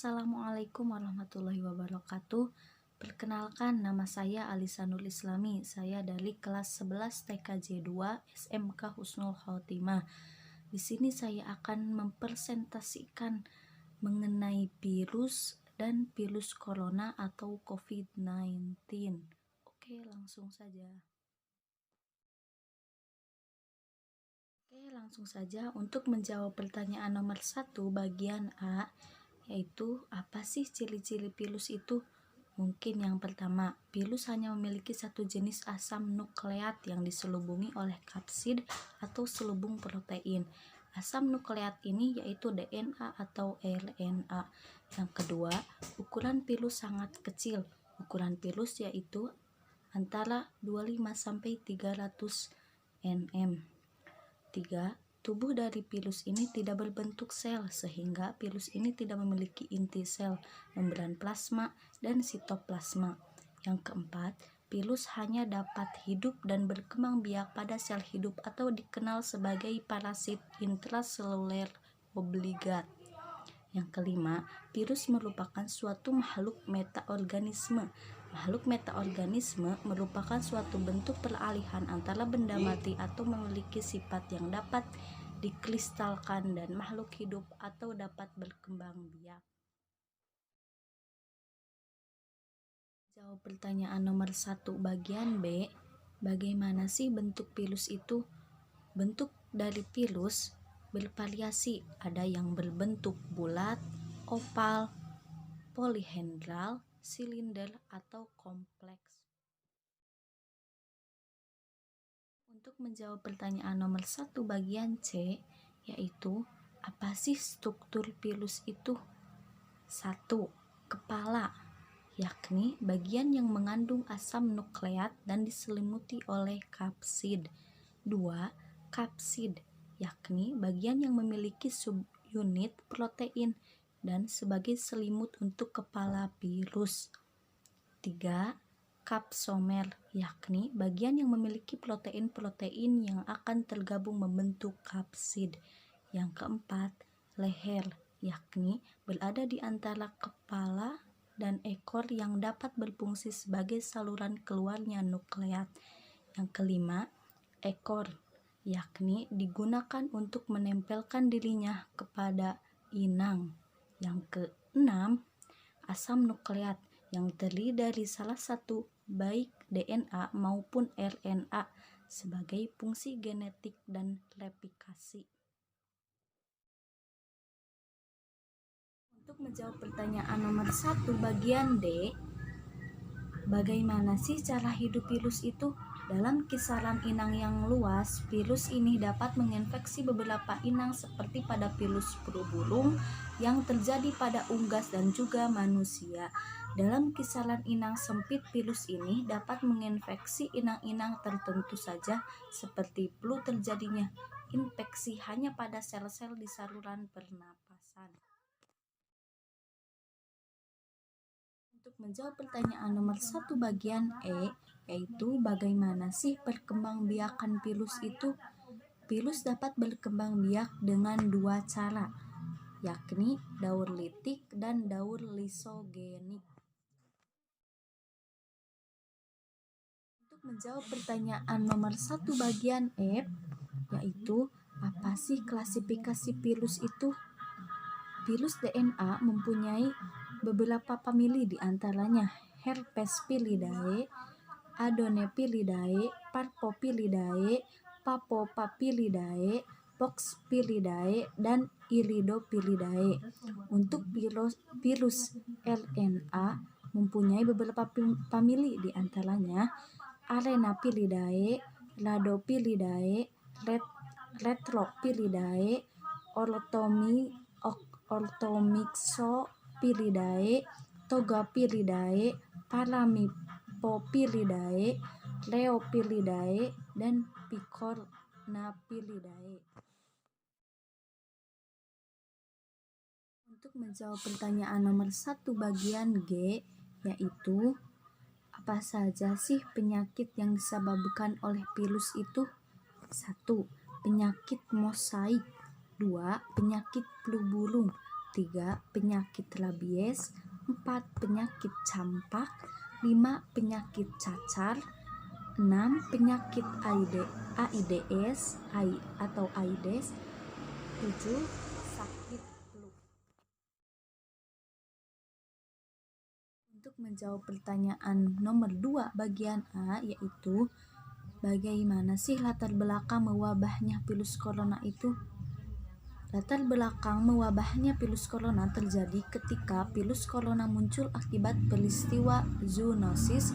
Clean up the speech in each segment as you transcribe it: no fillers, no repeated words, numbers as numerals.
Assalamualaikum warahmatullahi wabarakatuh. Perkenalkan, nama saya Alisa Nur Islami. Saya dari kelas 11 TKJ 2 SMK Husnul Khotimah. Di sini saya akan mempresentasikan mengenai virus dan virus corona atau COVID-19. Oke, langsung saja. Langsung saja untuk menjawab pertanyaan nomor 1 bagian A, yaitu apa sih ciri-ciri virus itu? Mungkin yang pertama, virus hanya memiliki satu jenis asam nukleat yang diselubungi oleh kapsid atau selubung protein. Asam nukleat ini yaitu DNA atau RNA. Yang kedua, ukuran virus sangat kecil. Ukuran virus yaitu antara 25 sampai 300 nm. 3. Tubuh dari virus ini tidak berbentuk sel, sehingga virus ini tidak memiliki inti sel, membran plasma, dan sitoplasma. Yang keempat, virus hanya dapat hidup dan berkembang biak pada sel hidup atau dikenal sebagai parasit intraseluler obligat. Yang kelima, virus merupakan suatu makhluk metaorganisme. Makhluk metaorganisme merupakan suatu bentuk peralihan antara benda mati atau memiliki sifat yang dapat dikristalkan dan makhluk hidup atau dapat berkembang biak. Jawab pertanyaan nomor 1 bagian B, bagaimana sih bentuk virus itu? Bentuk dari virus bervariasi, ada yang berbentuk bulat, oval, polihedral, silinder, atau kompleks. Untuk menjawab pertanyaan nomor 1 bagian C, yaitu apa sih struktur virus itu? 1. Kepala, yakni bagian yang mengandung asam nukleat dan diselimuti oleh kapsid. 2. Kapsid, yakni bagian yang memiliki subunit protein dan sebagai selimut untuk kepala virus. 3. Kapsomer, yakni bagian yang memiliki protein-protein yang akan tergabung membentuk kapsid. Yang keempat, leher, yakni berada di antara kepala dan ekor yang dapat berfungsi sebagai saluran keluarnya nukleat. Yang kelima, ekor, yakni digunakan untuk menempelkan dirinya kepada inang. Yang keenam, asam nukleat yang terdiri dari salah satu baik DNA maupun RNA sebagai fungsi genetik dan replikasi. Untuk menjawab pertanyaan nomor 1 bagian D, bagaimana sih cara hidup virus itu? Dalam kisaran inang yang luas, virus ini dapat menginfeksi beberapa inang seperti pada virus flu burung yang terjadi pada unggas dan juga manusia. Dalam kisaran inang sempit, virus ini dapat menginfeksi inang-inang tertentu saja, seperti flu terjadinya infeksi hanya pada sel-sel di saluran pernapasan. Untuk menjawab pertanyaan nomor 1 bagian E, yaitu bagaimana sih perkembangbiakan virus itu? Virus dapat berkembang biak dengan dua cara, yakni daur litik dan daur lisogenik. Untuk menjawab pertanyaan nomor 1 bagian F, yaitu apa sih klasifikasi virus itu? Virus DNA mempunyai beberapa famili, diantaranya Herpesviridae, Adenovirinae, Parvoviridae, Phacoparviridae, Poxviridae, dan Iridoviridae. Untuk virus RNA mempunyai beberapa famili, diantaranya Arenaviridae, Rhabdoviridae, Retroviridae, Orthomyxoviridae, Togaviridae, Paramyxoviridae, Leoviridae, dan Picornaviridae. Untuk menjawab pertanyaan nomor 1 bagian G, yaitu apa saja sih penyakit yang disebabkan oleh virus itu? 1. Penyakit mosaik. 2. Penyakit flu burung. 3. Penyakit rabies. 4. Penyakit campak. 5. Penyakit cacar. 6. Penyakit AIDS atau AIDS. 7. Sakit flu. Untuk menjawab pertanyaan nomor 2 bagian A, yaitu bagaimana sih latar belakang mewabahnya virus corona itu? Latar belakang mewabahnya virus corona terjadi ketika virus corona muncul akibat peristiwa zoonosis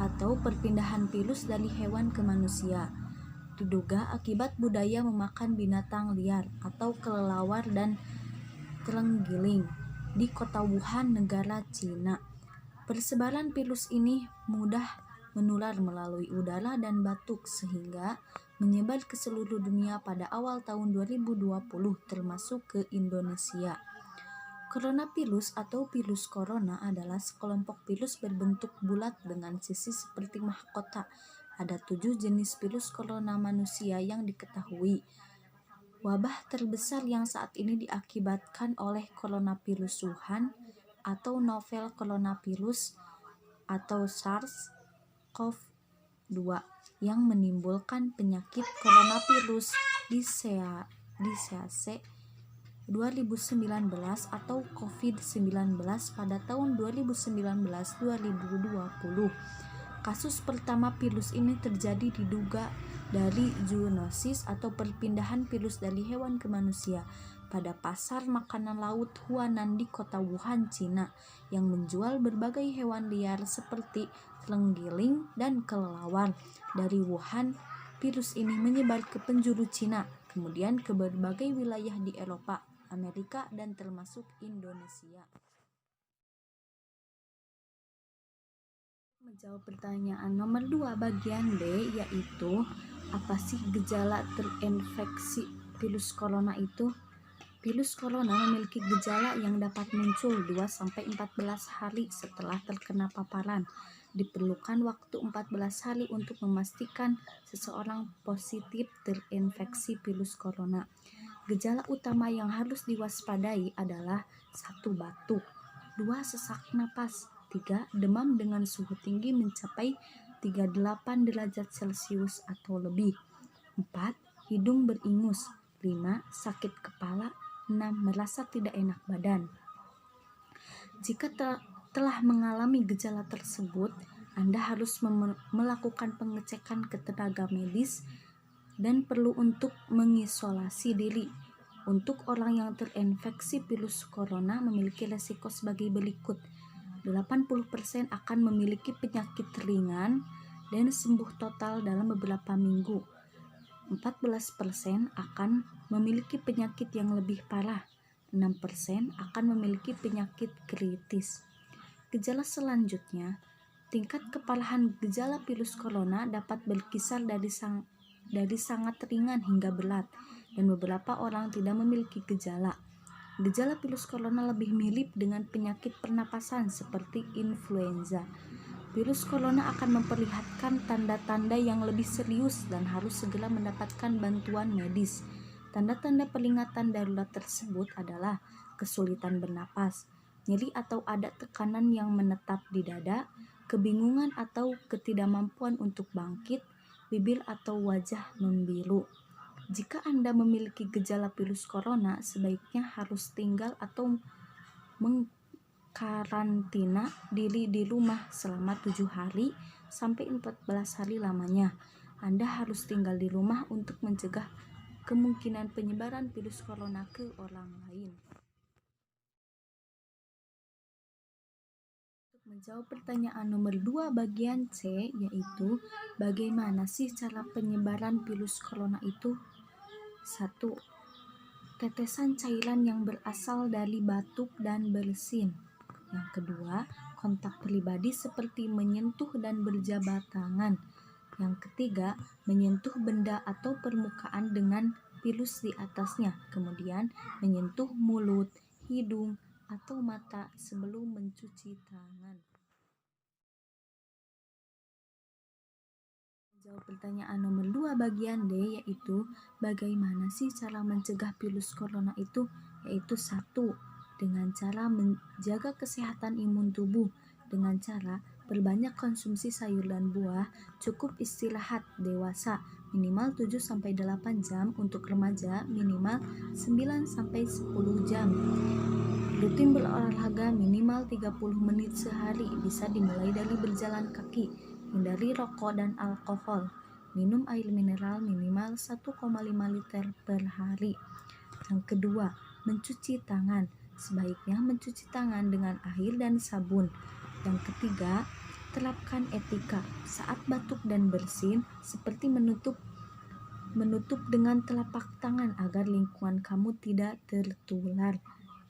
atau perpindahan virus dari hewan ke manusia. Diduga akibat budaya memakan binatang liar atau kelelawar dan terenggiling di kota Wuhan, negara Cina. Persebaran virus ini mudah menular melalui udara dan batuk sehingga menyebar ke seluruh dunia pada awal tahun 2020 termasuk ke Indonesia. Coronavirus atau virus corona adalah sekelompok virus berbentuk bulat dengan sisi seperti mahkota. Ada 7 jenis virus corona manusia yang diketahui. Wabah terbesar yang saat ini diakibatkan oleh coronavirus Wuhan atau novel coronavirus atau SARS-CoV-2 yang menimbulkan penyakit coronavirus disease 2019 atau COVID-19 pada tahun 2019-2020. Kasus pertama virus ini terjadi diduga dari zoonosis atau perpindahan virus dari hewan ke manusia pada pasar makanan laut Huanan di kota Wuhan, Cina, yang menjual berbagai hewan liar seperti terenggiling dan kelelawar. Dari Wuhan, virus ini menyebar ke penjuru Cina, kemudian ke berbagai wilayah di Eropa, Amerika, dan termasuk Indonesia. Menjawab pertanyaan nomor 2 bagian B, yaitu apa sih gejala terinfeksi virus corona itu? Virus corona memiliki gejala yang dapat muncul 2-14 hari setelah terkena paparan. Diperlukan waktu 14 hari untuk memastikan seseorang positif terinfeksi virus corona. Gejala utama yang harus diwaspadai adalah 1. Batuk, 2. Sesak napas, 3. Demam dengan suhu tinggi mencapai 38 derajat Celcius atau lebih, 4. Hidung beringus, 5. Sakit kepala, 6. Merasa tidak enak badan. Jika telah mengalami gejala tersebut, Anda harus melakukan pengecekan ke tenaga medis dan perlu untuk mengisolasi diri. Untuk orang yang terinfeksi virus corona memiliki resiko sebagai berikut. 80% akan memiliki penyakit ringan dan sembuh total dalam beberapa minggu. 14% akan memiliki penyakit yang lebih parah. 6% akan memiliki penyakit kritis. Gejala selanjutnya, tingkat keparahan gejala virus corona dapat berkisar dari sangat ringan hingga berat, dan beberapa orang tidak memiliki gejala. Gejala virus corona lebih mirip dengan penyakit pernapasan seperti influenza. Virus corona akan memperlihatkan tanda-tanda yang lebih serius dan harus segera mendapatkan bantuan medis. Tanda-tanda peringatan darurat tersebut adalah kesulitan bernapas, nyeri atau ada tekanan yang menetap di dada, kebingungan atau ketidakmampuan untuk bangkit, bibir atau wajah membiru. Jika Anda memiliki gejala virus corona, sebaiknya harus tinggal atau mengkarantina diri di rumah selama 7 hari sampai 14 hari lamanya. Anda harus tinggal di rumah untuk mencegah kemungkinan penyebaran virus corona ke orang lain. Untuk menjawab pertanyaan nomor 2 bagian C, yaitu bagaimana sih cara penyebaran virus corona itu? 1. Tetesan cairan yang berasal dari batuk dan bersin. Yang kedua, kontak pribadi seperti menyentuh dan berjabat tangan. Yang ketiga, menyentuh benda atau permukaan dengan virus di atasnya, kemudian menyentuh mulut, hidung, atau mata sebelum mencuci tangan. Jawab pertanyaan nomor 2 bagian D, yaitu bagaimana sih cara mencegah virus corona itu? Yaitu 1. dengan cara menjaga kesehatan imun tubuh dengan cara berbanyak konsumsi sayur dan buah, cukup istirahat dewasa minimal 7-8 jam, untuk remaja minimal 9-10 jam. Rutin berolahraga minimal 30 menit sehari, bisa dimulai dari berjalan kaki. Hindari rokok dan alkohol. Minum air mineral minimal 1,5 liter per hari. Yang kedua, mencuci tangan. Sebaiknya mencuci tangan dengan air dan sabun. Yang ketiga, terapkan etika saat batuk dan bersin, seperti menutup dengan telapak tangan agar lingkungan kamu tidak tertular.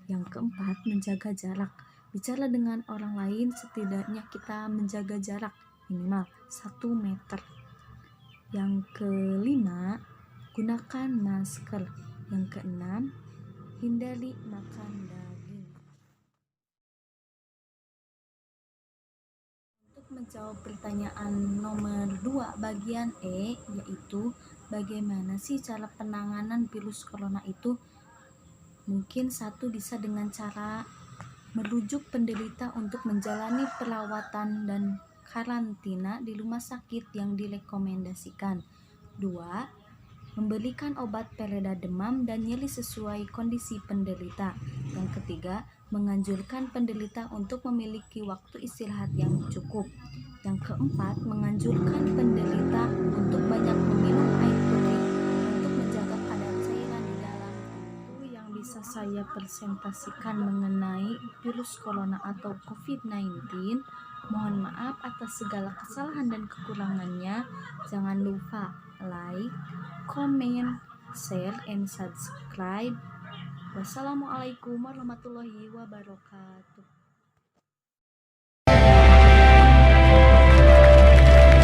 Yang keempat, menjaga jarak. Bicara dengan orang lain, setidaknya kita menjaga jarak minimal 1 meter. Yang kelima, gunakan masker. Yang keenam, hindari makan daging. Untuk menjawab pertanyaan nomor 2 bagian E, yaitu bagaimana sih cara penanganan virus corona itu? Mungkin satu, bisa dengan cara merujuk penderita untuk menjalani perawatan dan karantina di rumah sakit yang direkomendasikan. 2. Memberikan obat pereda demam dan nyeri sesuai kondisi penderita. Yang ketiga, menganjurkan penderita untuk memiliki waktu istirahat yang cukup. Yang keempat, menganjurkan penderita untuk banyak meminum air putih untuk menjaga kadar cairan di dalam tubuh. Yang bisa saya presentasikan mengenai virus corona atau COVID-19. Mohon maaf atas segala kesalahan dan kekurangannya. Jangan lupa like, comment, share, and subscribe. Wassalamualaikum warahmatullahi wabarakatuh.